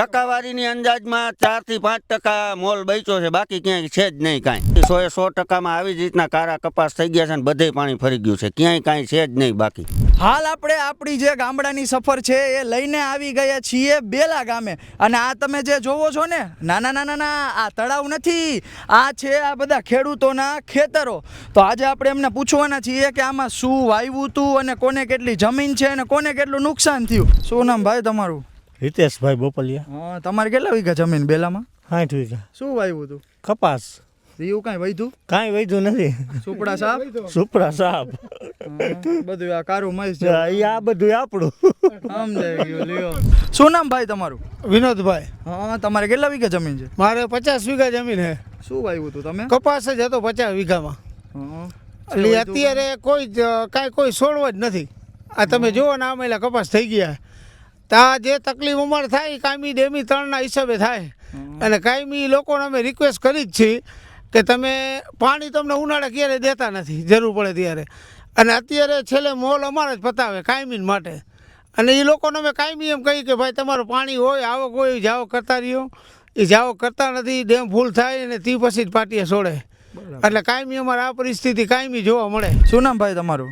ટકાવારીની અંદાજમાં 4 થી 5% મોલ બચ્યો છે, બાકી ક્યાંય છે જ નહીં કાંઈ. 100% આવી જ રીતના કારા કપાસ થઈ ગયા છે અને બધે પાણી ફરી ગયું છે, ક્યાંય કાંઈ છે જ નહીં બાકી. હાલ આપણે આપણી જે ગામડાની સફર છે એ લઈને આવી ગયા છીએ બેલા ગામે, અને આ તમે જે જોવો છો ને, નાના આ તળાવ નથી, આ છે આ બધા ખેડૂતોના ખેતરો. તો આજે આપણે એમને પૂછવાના છીએ કે આમાં શું વાવ્યું હતું અને કોને કેટલી જમીન છે અને કોને કેટલું નુકસાન થયું. શું નામ ભાઈ તમારું? હિતેશભાઈ બોપલિયા. હા, તમારે કેટલા વીઘા જમીન બેલામાં? 60 વીઘા. શું વાવ્યું હતું? કપાસ. એવું કાંઈ વધ્યું? કાંઈ વધ્યું નથી. સુપડા સાપ? સુપડા સાપ બધું આ કારું મસ છે, આ બધું આપણું. સમજાઈ ગયું. લ્યો, શું નામ ભાઈ તમારું? વિનોદભાઈ. હા, તમારે કેટલા વીઘા જમીન છે? મારે 50 વીઘા જમીન છે. શું વાવ્યું હતું તમે? કપાસ જ હતો 50 વીઘામાં. એટલે અત્યારે કાંઈ કોઈ છોડવા જ નથી. આ તમે જુઓ ને, આમાં કપાસ થઈ ગયા. તા જે તકલીફ અમારે થાય કાયમી ડેમી 3ના હિસાબે થાય, અને કાયમી લોકોને અમે રિક્વેસ્ટ કરી જ છીએ કે તમે પાણી તમને ઉનાળે ક્યારે દેતા નથી, જરૂર પડે ત્યારે. અને અત્યારે છેલ્લે મોલ અમારે જ પતાવે કાયમી માટે, અને એ લોકોને અમે કાયમી એમ કહી કે ભાઈ તમારું પાણી હોય આવક હોય જાઓ કરતા રહ્યો. એ જાઓ કરતા નથી, ડેમ ફૂલ થાય અને તે પછી જ પાટીએ છોડે. એટલે કાયમી અમારે આ પરિસ્થિતિ કાયમી જોવા મળે. શું નામ ભાઈ તમારું?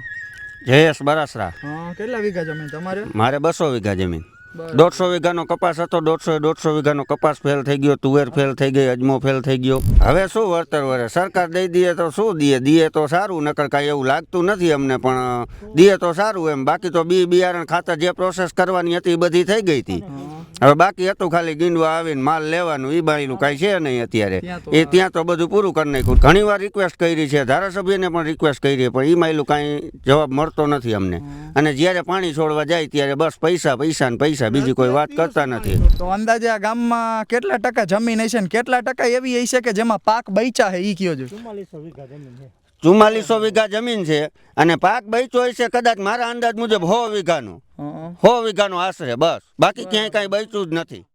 જયેશ બરાસરા. હા, કેટલા વીઘા જમીન તમારે? મારે 200 વીઘા જમીન. 150 વીઘાનો કપાસ હતો, 150 વીઘાનો કપાસ ફેલ થઈ ગયો, તુવેર ફેલ થઈ ગઈ, અજમો ફેલ થઈ ગયો. હવે શું વળતર વળે? સરકાર દઈ દે તો શું દે તો સારું, નકર કાંઈ એવું લાગતું નથી અમને, પણ દે તો સારું એમ. બાકી તો બિયારણ ખાતર જે પ્રોસેસ કરવાની હતી એ બધી થઈ ગઈ હતી. હવે બાકી હતું ખાલી ગીંડવા આવીને માલ લેવાનું, એ બાણીનું કાંઈ છે નહીં અત્યારે. એ ત્યાં તો બધું પૂરું કરી નાખ્યું. ઘણી વાર રિક્વેસ્ટ કરી છે, ધારાસભ્યને પણ રિક્વેસ્ટ કરી, પણ એ માયલું કાંઈ જવાબ મળતો નથી અમને. અને જ્યારે પાણી છોડવા જાય ત્યારે બસ પૈસા ને પૈસા, બીજી કોઈ વાત કરતા નથી. તો અંદાજે આ ગામમાં કેટલા ટકા જમીન હશે ને કેટલા ટકા એવી હશે કે જેમાં પાક બચ્યા છે, એ કયો છો? 4400 વીઘા જમીન છે. 4400 વીઘા જમીન છે, અને પાક બચ્યો હશે કદાચ મારા અંદાજ મુજબ 100 વીઘાનો આશરે, બસ. બાકી ક્યાંય કાંઈ બચ્યું જ નથી.